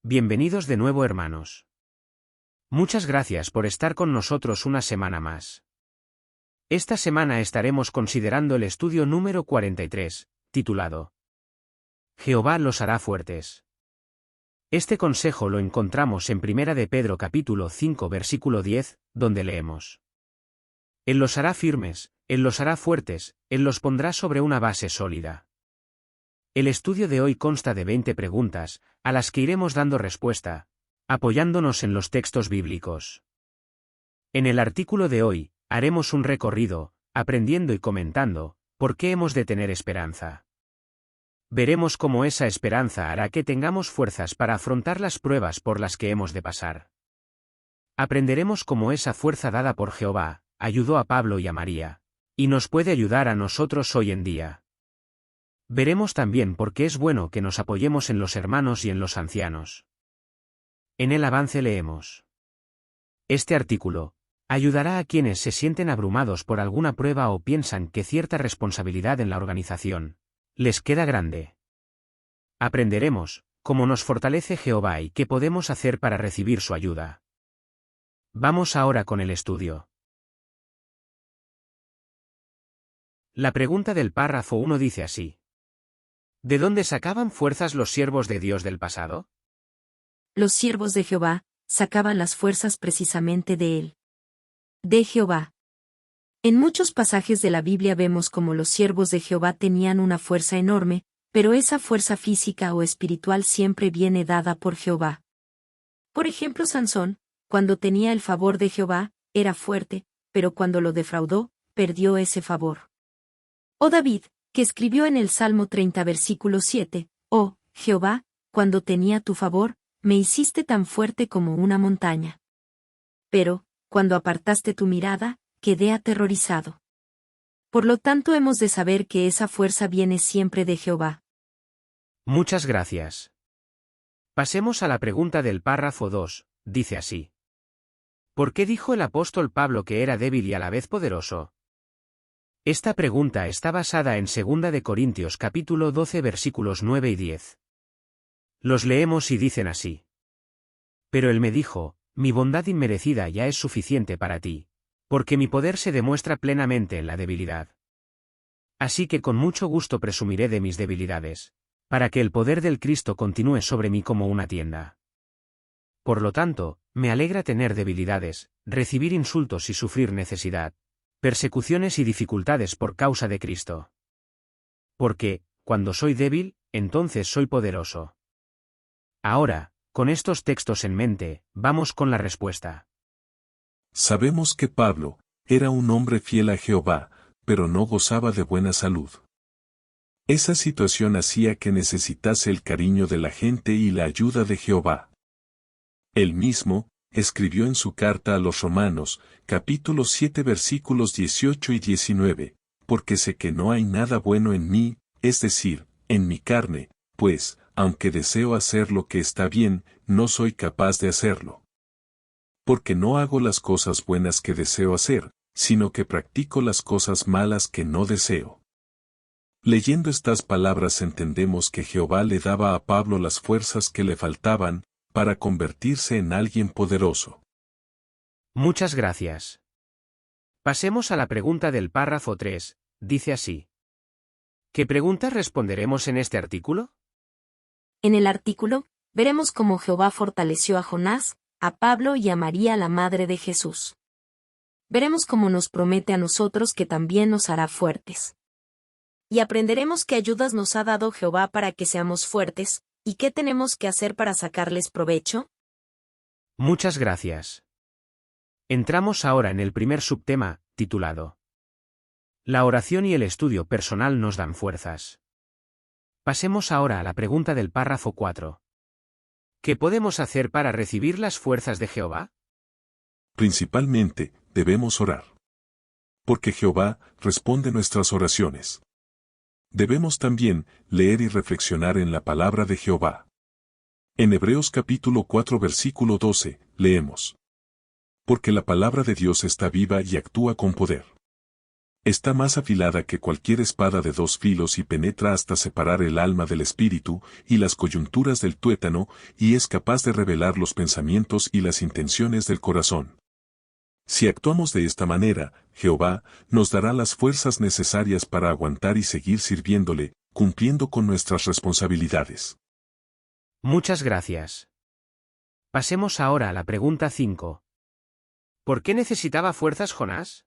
Bienvenidos de nuevo, hermanos. Muchas gracias por estar con nosotros una semana más. Esta semana estaremos considerando el estudio número 43, titulado Jehová los hará fuertes. Este consejo lo encontramos en 1 de Pedro capítulo 5 versículo 10, donde leemos: Él los hará firmes, Él los hará fuertes, Él los pondrá sobre una base sólida. El estudio de hoy consta de 20 preguntas, a las que iremos dando respuesta, apoyándonos en los textos bíblicos. En el artículo de hoy, haremos un recorrido, aprendiendo y comentando, por qué hemos de tener esperanza. Veremos cómo esa esperanza hará que tengamos fuerzas para afrontar las pruebas por las que hemos de pasar. Aprenderemos cómo esa fuerza dada por Jehová ayudó a Pablo y a María, y nos puede ayudar a nosotros hoy en día. Veremos también por qué es bueno que nos apoyemos en los hermanos y en los ancianos. En el avance leemos: Este artículo ayudará a quienes se sienten abrumados por alguna prueba o piensan que cierta responsabilidad en la organización les queda grande. Aprenderemos cómo nos fortalece Jehová y qué podemos hacer para recibir su ayuda. Vamos ahora con el estudio. La pregunta del párrafo 1 dice así: ¿De dónde sacaban fuerzas los siervos de Dios del pasado? Los siervos de Jehová sacaban las fuerzas precisamente de Él. De Jehová. En muchos pasajes de la Biblia vemos cómo los siervos de Jehová tenían una fuerza enorme, pero esa fuerza física o espiritual siempre viene dada por Jehová. Por ejemplo, Sansón, cuando tenía el favor de Jehová, era fuerte, pero cuando lo defraudó, perdió ese favor. O David, que escribió en el Salmo 30 versículo 7, «Oh, Jehová, cuando tenía tu favor, me hiciste tan fuerte como una montaña. Pero, cuando apartaste tu mirada, quedé aterrorizado». Por lo tanto hemos de saber que esa fuerza viene siempre de Jehová. Muchas gracias. Pasemos a la pregunta del párrafo 2, dice así: ¿Por qué dijo el apóstol Pablo que era débil y a la vez poderoso? Esta pregunta está basada en 2 de Corintios capítulo 12 versículos 9 y 10. Los leemos y dicen así: Pero él me dijo, mi bondad inmerecida ya es suficiente para ti, porque mi poder se demuestra plenamente en la debilidad. Así que con mucho gusto presumiré de mis debilidades, para que el poder del Cristo continúe sobre mí como una tienda. Por lo tanto, me alegra tener debilidades, recibir insultos y sufrir necesidad, persecuciones y dificultades por causa de Cristo. Porque, cuando soy débil, entonces soy poderoso. Ahora, con estos textos en mente, vamos con la respuesta. Sabemos que Pablo era un hombre fiel a Jehová, pero no gozaba de buena salud. Esa situación hacía que necesitase el cariño de la gente y la ayuda de Jehová. Él mismo escribió en su carta a los Romanos, capítulo 7 versículos 18 y 19, porque sé que no hay nada bueno en mí, es decir, en mi carne, pues, aunque deseo hacer lo que está bien, no soy capaz de hacerlo. Porque no hago las cosas buenas que deseo hacer, sino que practico las cosas malas que no deseo. Leyendo estas palabras entendemos que Jehová le daba a Pablo las fuerzas que le faltaban, para convertirse en alguien poderoso. Muchas gracias. Pasemos a la pregunta del párrafo 3, dice así: ¿Qué preguntas responderemos en este artículo? En el artículo, veremos cómo Jehová fortaleció a Jonás, a Pablo y a María, la madre de Jesús. Veremos cómo nos promete a nosotros que también nos hará fuertes. Y aprenderemos qué ayudas nos ha dado Jehová para que seamos fuertes, ¿y qué tenemos que hacer para sacarles provecho? Muchas gracias. Entramos ahora en el primer subtema, titulado La oración y el estudio personal nos dan fuerzas. Pasemos ahora a la pregunta del párrafo 4. ¿Qué podemos hacer para recibir las fuerzas de Jehová? Principalmente, debemos orar. Porque Jehová responde nuestras oraciones. Debemos también leer y reflexionar en la palabra de Jehová. En Hebreos capítulo 4 versículo 12, leemos: Porque la palabra de Dios está viva y actúa con poder. Está más afilada que cualquier espada de dos filos y penetra hasta separar el alma del espíritu y las coyunturas del tuétano, y es capaz de revelar los pensamientos y las intenciones del corazón. Si actuamos de esta manera, Jehová nos dará las fuerzas necesarias para aguantar y seguir sirviéndole, cumpliendo con nuestras responsabilidades. Muchas gracias. Pasemos ahora a la pregunta 5. ¿Por qué necesitaba fuerzas Jonás?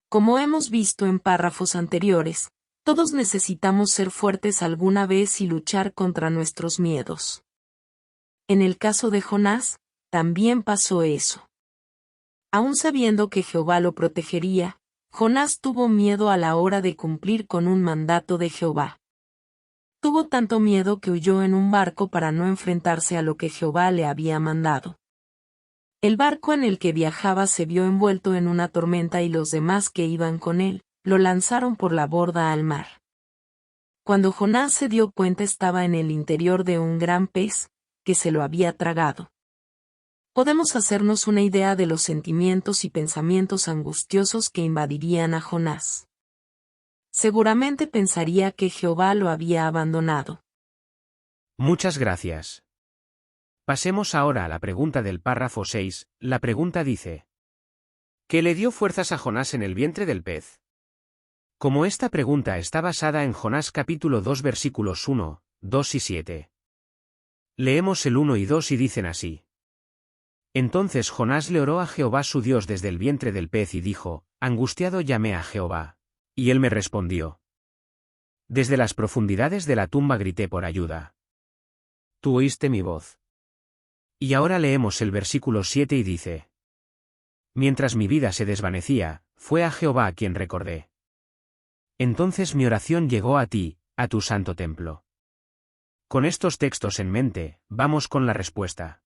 Como hemos visto en párrafos anteriores, todos necesitamos ser fuertes alguna vez y luchar contra nuestros miedos. En el caso de Jonás, también pasó eso. Aun sabiendo que Jehová lo protegería, Jonás tuvo miedo a la hora de cumplir con un mandato de Jehová. Tuvo tanto miedo que huyó en un barco para no enfrentarse a lo que Jehová le había mandado. El barco en el que viajaba se vio envuelto en una tormenta y los demás que iban con él, lo lanzaron por la borda al mar. Cuando Jonás se dio cuenta estaba en el interior de un gran pez, que se lo había tragado. Podemos hacernos una idea de los sentimientos y pensamientos angustiosos que invadirían a Jonás. Seguramente pensaría que Jehová lo había abandonado. Muchas gracias. Pasemos ahora a la pregunta del párrafo 6. La pregunta dice: ¿qué le dio fuerzas a Jonás en el vientre del pez? Como esta pregunta está basada en Jonás capítulo 2 versículos 1, 2 y 7. Leemos el 1 y 2 y dicen así. Entonces Jonás le oró a Jehová su Dios desde el vientre del pez y dijo, angustiado llamé a Jehová. Y él me respondió. Desde las profundidades de la tumba grité por ayuda. Tú oíste mi voz. Y ahora leemos el versículo 7 y dice. Mientras mi vida se desvanecía, fue a Jehová a quien recordé. Entonces mi oración llegó a ti, a tu santo templo. Con estos textos en mente, vamos con la respuesta.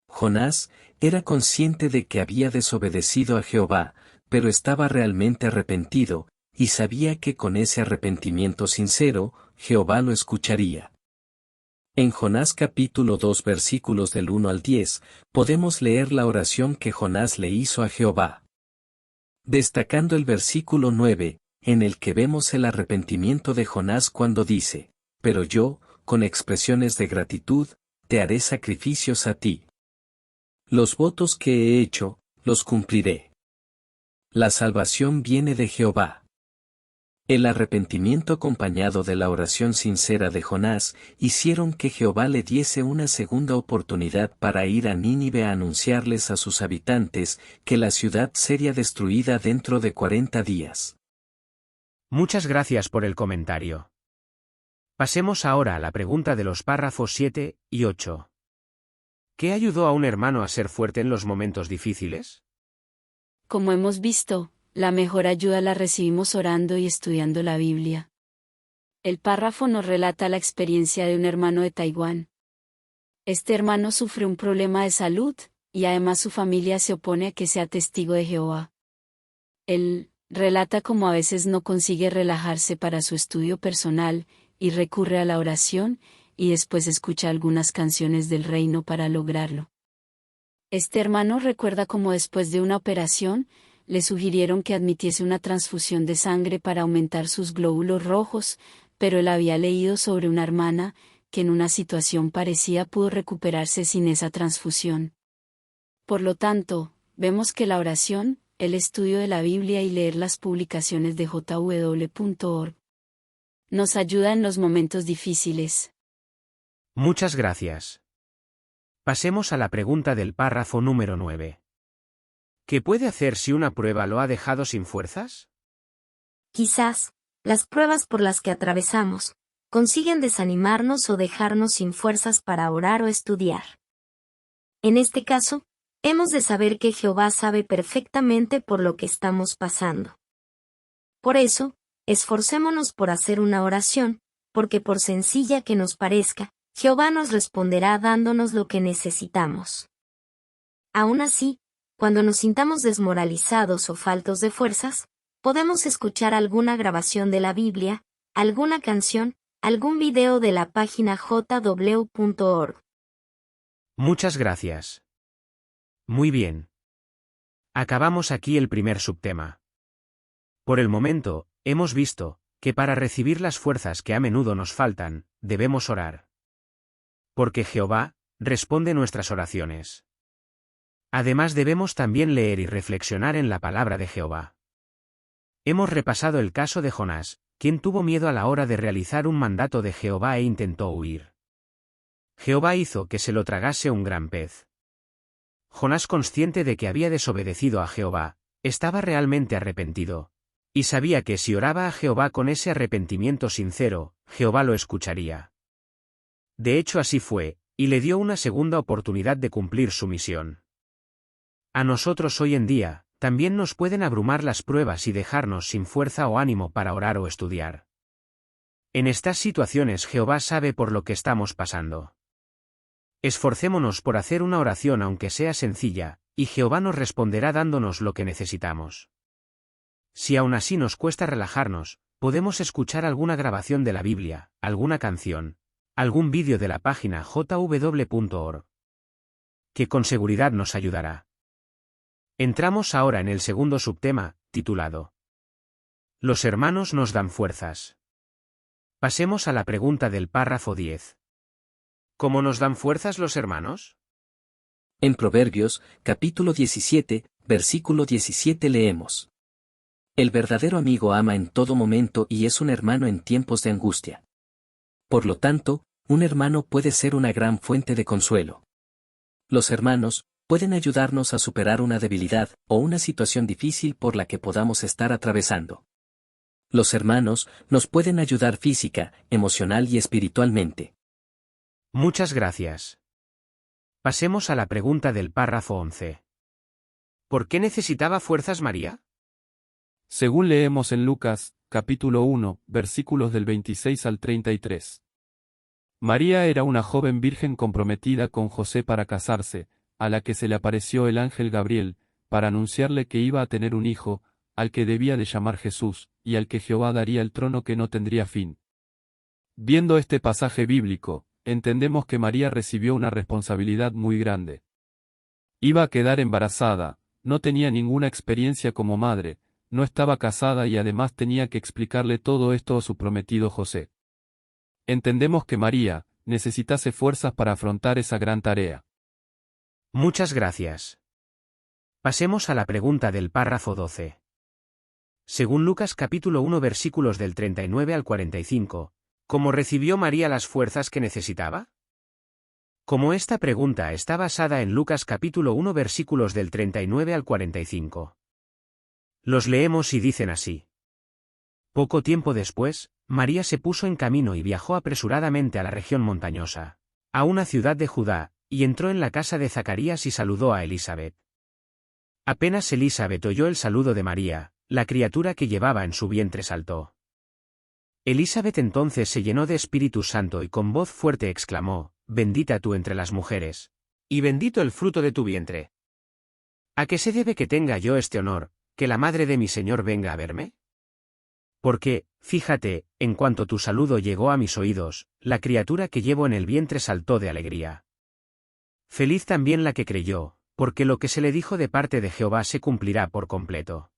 Jonás era consciente de que había desobedecido a Jehová, pero estaba realmente arrepentido, y sabía que con ese arrepentimiento sincero, Jehová lo escucharía. En Jonás capítulo 2 versículos del 1 al 10, podemos leer la oración que Jonás le hizo a Jehová. Destacando el versículo 9, en el que vemos el arrepentimiento de Jonás cuando dice, pero yo, con expresiones de gratitud, te haré sacrificios a ti. Los votos que he hecho, los cumpliré. La salvación viene de Jehová. El arrepentimiento acompañado de la oración sincera de Jonás hicieron que Jehová le diese una segunda oportunidad para ir a Nínive a anunciarles a sus habitantes que la ciudad sería destruida dentro de 40 días. Muchas gracias por el comentario. Pasemos ahora a la pregunta de los párrafos 7 y 8. ¿Qué ayudó a un hermano a ser fuerte en los momentos difíciles? Como hemos visto, la mejor ayuda la recibimos orando y estudiando la Biblia. El párrafo nos relata la experiencia de un hermano de Taiwán. Este hermano sufre un problema de salud, y además su familia se opone a que sea testigo de Jehová. Él relata cómo a veces no consigue relajarse para su estudio personal, y recurre a la oración, y después escucha algunas canciones del reino para lograrlo. Este hermano recuerda cómo después de una operación, le sugirieron que admitiese una transfusión de sangre para aumentar sus glóbulos rojos, pero él había leído sobre una hermana, que en una situación parecida pudo recuperarse sin esa transfusión. Por lo tanto, vemos que la oración, el estudio de la Biblia y leer las publicaciones de jw.org nos ayuda en los momentos difíciles. Muchas gracias. Pasemos a la pregunta del párrafo número 9. ¿Qué puede hacer si una prueba lo ha dejado sin fuerzas? Quizás, las pruebas por las que atravesamos, consiguen desanimarnos o dejarnos sin fuerzas para orar o estudiar. En este caso, hemos de saber que Jehová sabe perfectamente por lo que estamos pasando. Por eso, esforcémonos por hacer una oración, porque por sencilla que nos parezca, Jehová nos responderá dándonos lo que necesitamos. Aún así, cuando nos sintamos desmoralizados o faltos de fuerzas, podemos escuchar alguna grabación de la Biblia, alguna canción, algún video de la página jw.org. Muchas gracias. Muy bien. Acabamos aquí el primer subtema. Por el momento, hemos visto que para recibir las fuerzas que a menudo nos faltan, debemos orar. Porque Jehová responde nuestras oraciones. Además debemos también leer y reflexionar en la palabra de Jehová. Hemos repasado el caso de Jonás, quien tuvo miedo a la hora de realizar un mandato de Jehová e intentó huir. Jehová hizo que se lo tragase un gran pez. Jonás, consciente de que había desobedecido a Jehová, estaba realmente arrepentido, y sabía que si oraba a Jehová con ese arrepentimiento sincero, Jehová lo escucharía. De hecho así fue, y le dio una segunda oportunidad de cumplir su misión. A nosotros hoy en día, también nos pueden abrumar las pruebas y dejarnos sin fuerza o ánimo para orar o estudiar. En estas situaciones Jehová sabe por lo que estamos pasando. Esforcémonos por hacer una oración aunque sea sencilla, y Jehová nos responderá dándonos lo que necesitamos. Si aún así nos cuesta relajarnos, podemos escuchar alguna grabación de la Biblia, alguna canción, algún vídeo de la página jw.org, que con seguridad nos ayudará. Entramos ahora en el segundo subtema, titulado Los hermanos nos dan fuerzas. Pasemos a la pregunta del párrafo 10. ¿Cómo nos dan fuerzas los hermanos? En Proverbios, capítulo 17, versículo 17 leemos: El verdadero amigo ama en todo momento y es un hermano en tiempos de angustia. Por lo tanto, un hermano puede ser una gran fuente de consuelo. Los hermanos pueden ayudarnos a superar una debilidad o una situación difícil por la que podamos estar atravesando. Los hermanos nos pueden ayudar física, emocional y espiritualmente. Muchas gracias. Pasemos a la pregunta del párrafo 11. ¿Por qué necesitaba fuerzas María? Según leemos en Lucas, capítulo 1, versículos del 26 al 33. María era una joven virgen comprometida con José para casarse, a la que se le apareció el ángel Gabriel, para anunciarle que iba a tener un hijo, al que debía de llamar Jesús, y al que Jehová daría el trono que no tendría fin. Viendo este pasaje bíblico, entendemos que María recibió una responsabilidad muy grande. Iba a quedar embarazada, no tenía ninguna experiencia como madre, no estaba casada y además tenía que explicarle todo esto a su prometido José. Entendemos que María necesitase fuerzas para afrontar esa gran tarea. Muchas gracias. Pasemos a la pregunta del párrafo 12. Según Lucas capítulo 1 versículos del 39 al 45, ¿cómo recibió María las fuerzas que necesitaba? Como esta pregunta está basada en Lucas capítulo 1 versículos del 39 al 45. Los leemos y dicen así. Poco tiempo después, María se puso en camino y viajó apresuradamente a la región montañosa, a una ciudad de Judá, y entró en la casa de Zacarías y saludó a Elisabet. Apenas Elisabet oyó el saludo de María, la criatura que llevaba en su vientre saltó. Elisabet entonces se llenó de Espíritu Santo y con voz fuerte exclamó, «Bendita tú entre las mujeres, y bendito el fruto de tu vientre. ¿A qué se debe que tenga yo este honor, que la madre de mi Señor venga a verme? Porque, fíjate, en cuanto tu saludo llegó a mis oídos, la criatura que llevo en el vientre saltó de alegría. Feliz también la que creyó, porque lo que se le dijo de parte de Jehová se cumplirá por completo».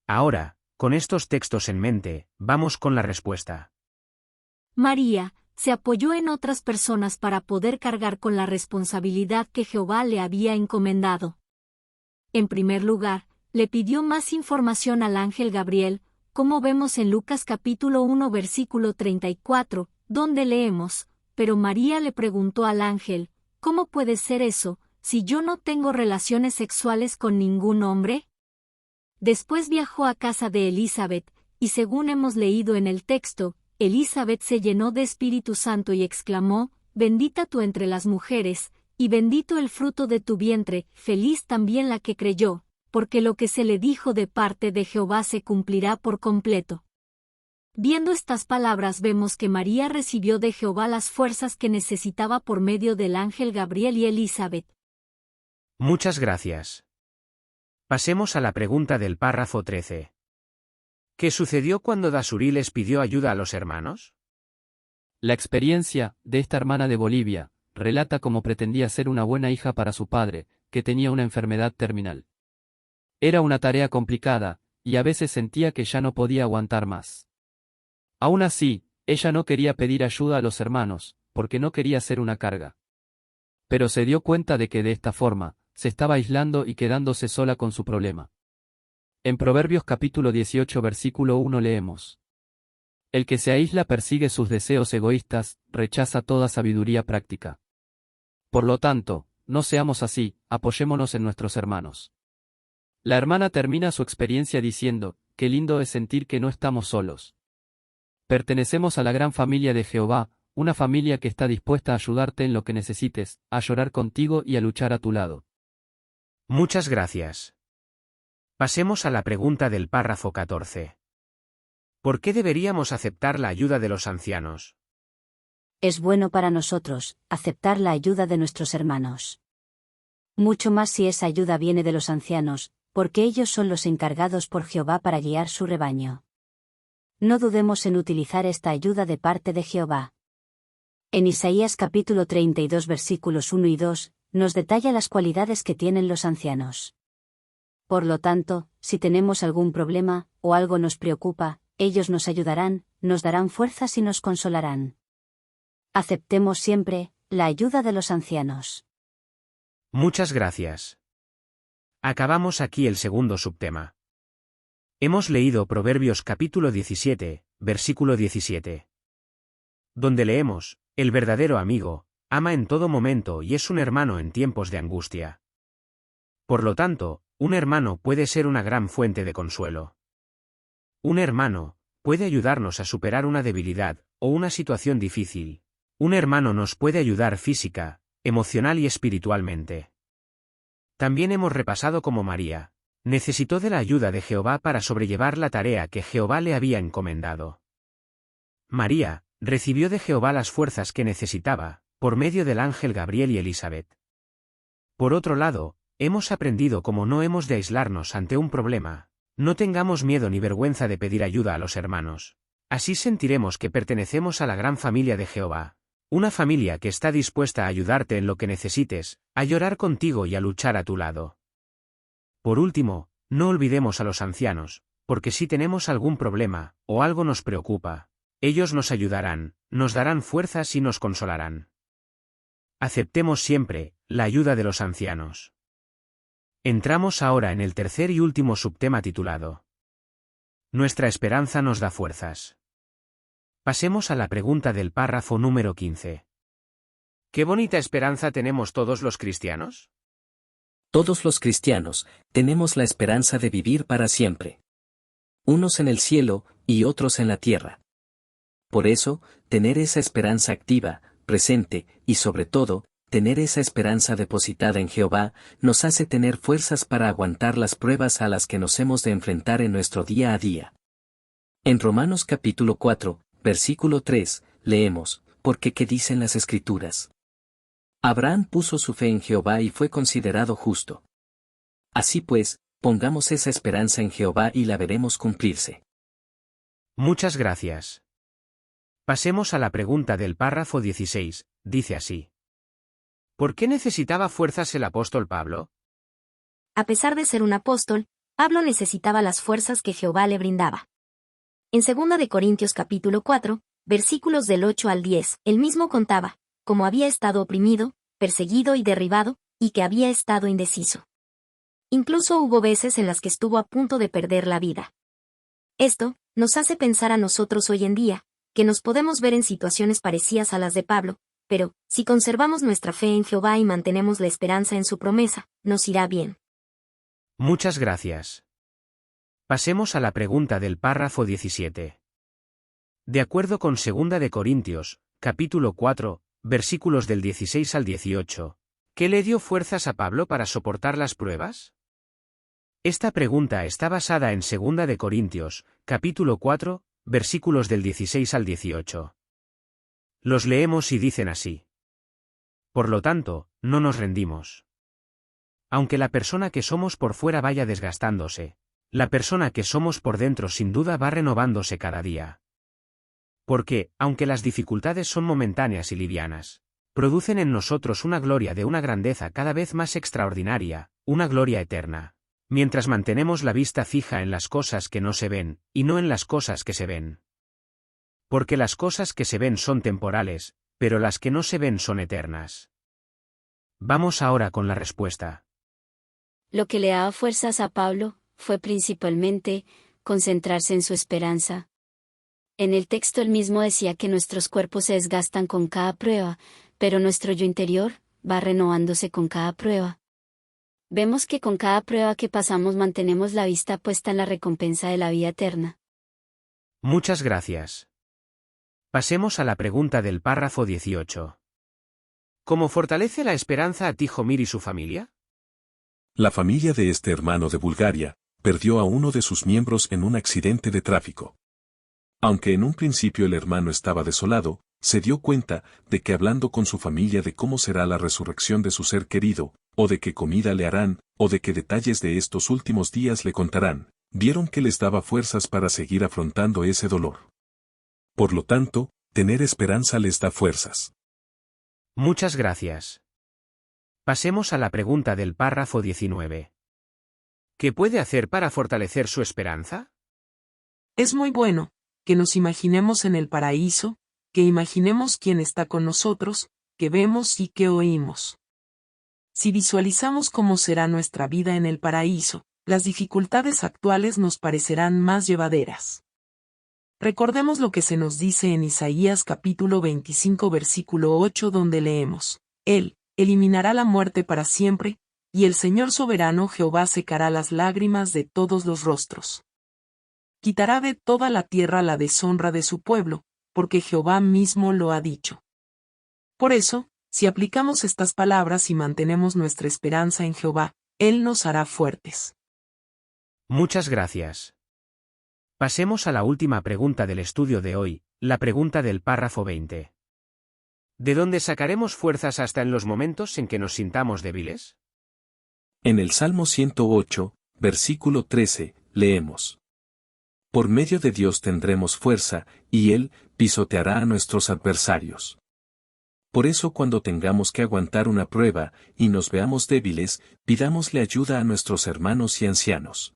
Ahora, con estos textos en mente, vamos con la respuesta. María se apoyó en otras personas para poder cargar con la responsabilidad que Jehová le había encomendado. En primer lugar, le pidió más información al ángel Gabriel, como vemos en Lucas capítulo 1 versículo 34, donde leemos, «Pero María le preguntó al ángel, ¿cómo puede ser eso, si yo no tengo relaciones sexuales con ningún hombre?» Después viajó a casa de Elisabet, y según hemos leído en el texto, Elisabet se llenó de Espíritu Santo y exclamó, «Bendita tú entre las mujeres, y bendito el fruto de tu vientre, feliz también la que creyó, porque lo que se le dijo de parte de Jehová se cumplirá por completo». Viendo estas palabras vemos que María recibió de Jehová las fuerzas que necesitaba por medio del ángel Gabriel y Elisabet. Muchas gracias. Pasemos a la pregunta del párrafo 13. ¿Qué sucedió cuando Dasurí les pidió ayuda a los hermanos? La experiencia de esta hermana de Bolivia relata cómo pretendía ser una buena hija para su padre, que tenía una enfermedad terminal. Era una tarea complicada, y a veces sentía que ya no podía aguantar más. Aún así, ella no quería pedir ayuda a los hermanos, porque no quería ser una carga. Pero se dio cuenta de que de esta forma, se estaba aislando y quedándose sola con su problema. En Proverbios capítulo 18 versículo 1 leemos: El que se aísla persigue sus deseos egoístas, rechaza toda sabiduría práctica. Por lo tanto, no seamos así, apoyémonos en nuestros hermanos. La hermana termina su experiencia diciendo: qué lindo es sentir que no estamos solos. Pertenecemos a la gran familia de Jehová, una familia que está dispuesta a ayudarte en lo que necesites, a llorar contigo y a luchar a tu lado. Muchas gracias. Pasemos a la pregunta del párrafo 14. ¿Por qué deberíamos aceptar la ayuda de los ancianos? Es bueno para nosotros aceptar la ayuda de nuestros hermanos. Mucho más si esa ayuda viene de los ancianos, porque ellos son los encargados por Jehová para guiar su rebaño. No dudemos en utilizar esta ayuda de parte de Jehová. En Isaías capítulo 32 versículos 1 y 2, nos detalla las cualidades que tienen los ancianos. Por lo tanto, si tenemos algún problema, o algo nos preocupa, ellos nos ayudarán, nos darán fuerzas y nos consolarán. Aceptemos siempre la ayuda de los ancianos. Muchas gracias. Acabamos aquí el segundo subtema. Hemos leído Proverbios capítulo 17, versículo 17. Donde leemos: el verdadero amigo, ama en todo momento y es un hermano en tiempos de angustia. Por lo tanto, un hermano puede ser una gran fuente de consuelo. Un hermano puede ayudarnos a superar una debilidad o una situación difícil. Un hermano nos puede ayudar física, emocional y espiritualmente. También hemos repasado cómo María necesitó de la ayuda de Jehová para sobrellevar la tarea que Jehová le había encomendado. María recibió de Jehová las fuerzas que necesitaba, por medio del ángel Gabriel y Elizabeth. Por otro lado, hemos aprendido cómo no hemos de aislarnos ante un problema. No tengamos miedo ni vergüenza de pedir ayuda a los hermanos. Así sentiremos que pertenecemos a la gran familia de Jehová. Una familia que está dispuesta a ayudarte en lo que necesites, a llorar contigo y a luchar a tu lado. Por último, no olvidemos a los ancianos, porque si tenemos algún problema, o algo nos preocupa, ellos nos ayudarán, nos darán fuerzas y nos consolarán. Aceptemos siempre la ayuda de los ancianos. Entramos ahora en el tercer y último subtema titulado: Nuestra esperanza nos da fuerzas. Pasemos a la pregunta del párrafo número 15. ¿Qué bonita esperanza tenemos todos los cristianos? Todos los cristianos tenemos la esperanza de vivir para siempre. Unos en el cielo y otros en la tierra. Por eso, tener esa esperanza activa, presente, y sobre todo, tener esa esperanza depositada en Jehová, nos hace tener fuerzas para aguantar las pruebas a las que nos hemos de enfrentar en nuestro día a día. En Romanos capítulo 4, versículo 3, leemos: porque ¿qué dicen las Escrituras? Abraham puso su fe en Jehová y fue considerado justo. Así pues, pongamos esa esperanza en Jehová y la veremos cumplirse. Muchas gracias. Pasemos a la pregunta del párrafo 16, dice así: ¿por qué necesitaba fuerzas el apóstol Pablo? A pesar de ser un apóstol, Pablo necesitaba las fuerzas que Jehová le brindaba. En 2 de Corintios capítulo 4, versículos del 8 al 10, él mismo contaba cómo había estado oprimido, perseguido y derribado, y que había estado indeciso. Incluso hubo veces en las que estuvo a punto de perder la vida. Esto nos hace pensar a nosotros hoy en día, que nos podemos ver en situaciones parecidas a las de Pablo, pero, si conservamos nuestra fe en Jehová y mantenemos la esperanza en su promesa, nos irá bien. Muchas gracias. Pasemos a la pregunta del párrafo 17. De acuerdo con 2 de Corintios, capítulo 4, versículos del 16 al 18, ¿qué le dio fuerzas a Pablo para soportar las pruebas? Esta pregunta está basada en 2 de Corintios, capítulo 4, versículos del 16 al 18. Los leemos y dicen así: por lo tanto, no nos rendimos. Aunque la persona que somos por fuera vaya desgastándose, la persona que somos por dentro sin duda va renovándose cada día. Porque, aunque las dificultades son momentáneas y livianas, producen en nosotros una gloria de una grandeza cada vez más extraordinaria, una gloria eterna. Mientras mantenemos la vista fija en las cosas que no se ven, y no en las cosas que se ven. Porque las cosas que se ven son temporales, pero las que no se ven son eternas. Vamos ahora con la respuesta. Lo que le daba fuerzas a Pablo fue principalmente concentrarse en su esperanza. En el texto él mismo decía que nuestros cuerpos se desgastan con cada prueba, pero nuestro yo interior va renovándose con cada prueba. Vemos que con cada prueba que pasamos mantenemos la vista puesta en la recompensa de la vida eterna. Muchas gracias. Pasemos a la pregunta del párrafo 18. ¿Cómo fortalece la esperanza a Tihomir y su familia? La familia de este hermano de Bulgaria perdió a uno de sus miembros en un accidente de tráfico. Aunque en un principio el hermano estaba desolado, se dio cuenta de que hablando con su familia de cómo será la resurrección de su ser querido, o de qué comida le harán, o de qué detalles de estos últimos días le contarán, vieron que les daba fuerzas para seguir afrontando ese dolor. Por lo tanto, tener esperanza les da fuerzas. Muchas gracias. Pasemos a la pregunta del párrafo 19. ¿Qué puede hacer para fortalecer su esperanza? Es muy bueno que nos imaginemos en el paraíso, que imaginemos quién está con nosotros, que vemos y que oímos. Si visualizamos cómo será nuestra vida en el paraíso, las dificultades actuales nos parecerán más llevaderas. Recordemos lo que se nos dice en Isaías capítulo 25 versículo 8 donde leemos: Él eliminará la muerte para siempre, y el Señor soberano Jehová secará las lágrimas de todos los rostros. Quitará de toda la tierra la deshonra de su pueblo, porque Jehová mismo lo ha dicho. Por eso, si aplicamos estas palabras y mantenemos nuestra esperanza en Jehová, Él nos hará fuertes. Muchas gracias. Pasemos a la última pregunta del estudio de hoy, la pregunta del párrafo 20. ¿De dónde sacaremos fuerzas hasta en los momentos en que nos sintamos débiles? En el Salmo 108, versículo 13, leemos: Por medio de Dios tendremos fuerza, y Él pisoteará a nuestros adversarios. Por eso cuando tengamos que aguantar una prueba, y nos veamos débiles, pidámosle ayuda a nuestros hermanos y ancianos.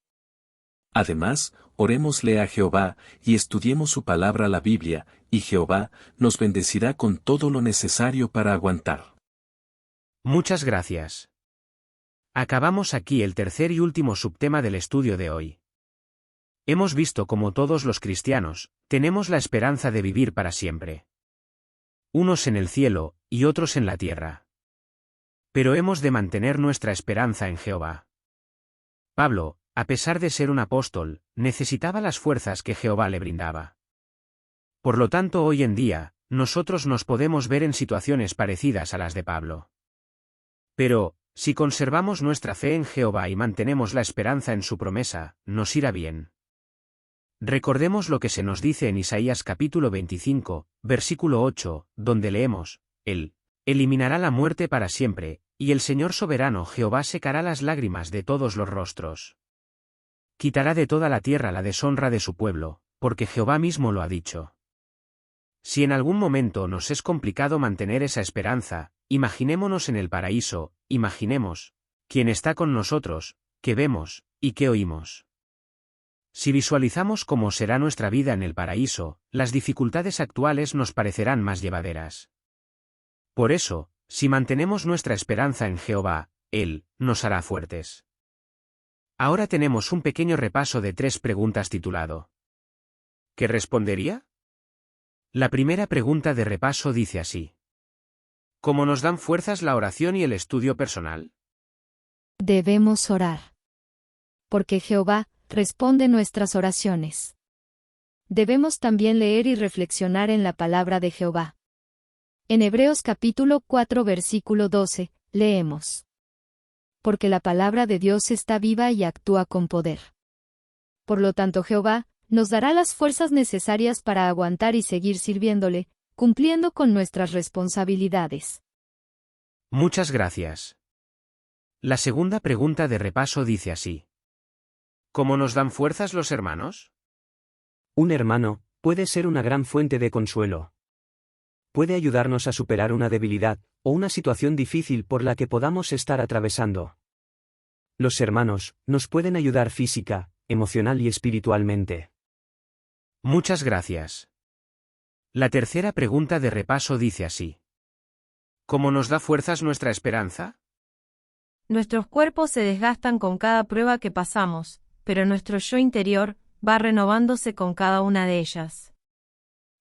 Además, orémosle a Jehová, y estudiemos su palabra la Biblia, y Jehová nos bendecirá con todo lo necesario para aguantar. Muchas gracias. Acabamos aquí el tercer y último subtema del estudio de hoy. Hemos visto cómo todos los cristianos, tenemos la esperanza de vivir para siempre. Unos en el cielo, y otros en la tierra. Pero hemos de mantener nuestra esperanza en Jehová. Pablo, a pesar de ser un apóstol, necesitaba las fuerzas que Jehová le brindaba. Por lo tanto, hoy en día, nosotros nos podemos ver en situaciones parecidas a las de Pablo. Pero, si conservamos nuestra fe en Jehová y mantenemos la esperanza en su promesa, nos irá bien. Recordemos lo que se nos dice en Isaías capítulo 25, versículo 8, donde leemos: Él eliminará la muerte para siempre, y el Señor soberano Jehová secará las lágrimas de todos los rostros. Quitará de toda la tierra la deshonra de su pueblo, porque Jehová mismo lo ha dicho. Si en algún momento nos es complicado mantener esa esperanza, imaginémonos en el paraíso, imaginemos quién está con nosotros, qué vemos, y qué oímos. Si visualizamos cómo será nuestra vida en el paraíso, las dificultades actuales nos parecerán más llevaderas. Por eso, si mantenemos nuestra esperanza en Jehová, Él nos hará fuertes. Ahora tenemos un pequeño repaso de 3 preguntas titulado ¿Qué respondería? La primera pregunta de repaso dice así: ¿Cómo nos dan fuerzas la oración y el estudio personal? Debemos orar. Porque Jehová responde nuestras oraciones. Debemos también leer y reflexionar en la palabra de Jehová. En Hebreos capítulo 4 versículo 12, leemos: Porque la palabra de Dios está viva y actúa con poder. Por lo tanto Jehová nos dará las fuerzas necesarias para aguantar y seguir sirviéndole, cumpliendo con nuestras responsabilidades. Muchas gracias. La segunda pregunta de repaso dice así: ¿Cómo nos dan fuerzas los hermanos? Un hermano puede ser una gran fuente de consuelo. Puede ayudarnos a superar una debilidad o una situación difícil por la que podamos estar atravesando. Los hermanos nos pueden ayudar física, emocional y espiritualmente. Muchas gracias. La tercera pregunta de repaso dice así. ¿Cómo nos da fuerzas nuestra esperanza? Nuestros cuerpos se desgastan con cada prueba que pasamos, pero nuestro yo interior va renovándose con cada una de ellas.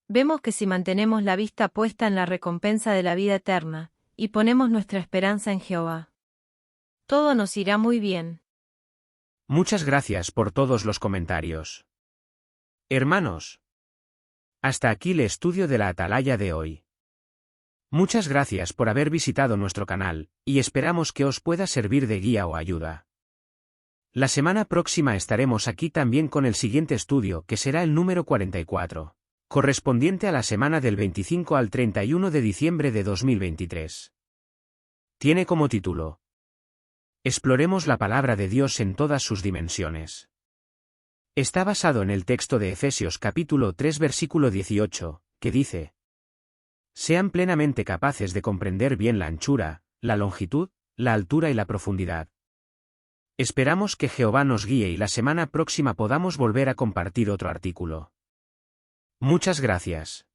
Vemos que si mantenemos la vista puesta en la recompensa de la vida eterna, y ponemos nuestra esperanza en Jehová, todo nos irá muy bien. Muchas gracias por todos los comentarios. Hermanos, hasta aquí el estudio de la Atalaya de hoy. Muchas gracias por haber visitado nuestro canal, y esperamos que os pueda servir de guía o ayuda. La semana próxima estaremos aquí también con el siguiente estudio, que será el número 44, correspondiente a la semana del 25 al 31 de diciembre de 2023. Tiene como título: Exploremos la palabra de Dios en todas sus dimensiones. Está basado en el texto de Efesios capítulo 3 versículo 18, que dice: Sean plenamente capaces de comprender bien la anchura, la longitud, la altura y la profundidad. Esperamos que Jehová nos guíe y la semana próxima podamos volver a compartir otro artículo. Muchas gracias.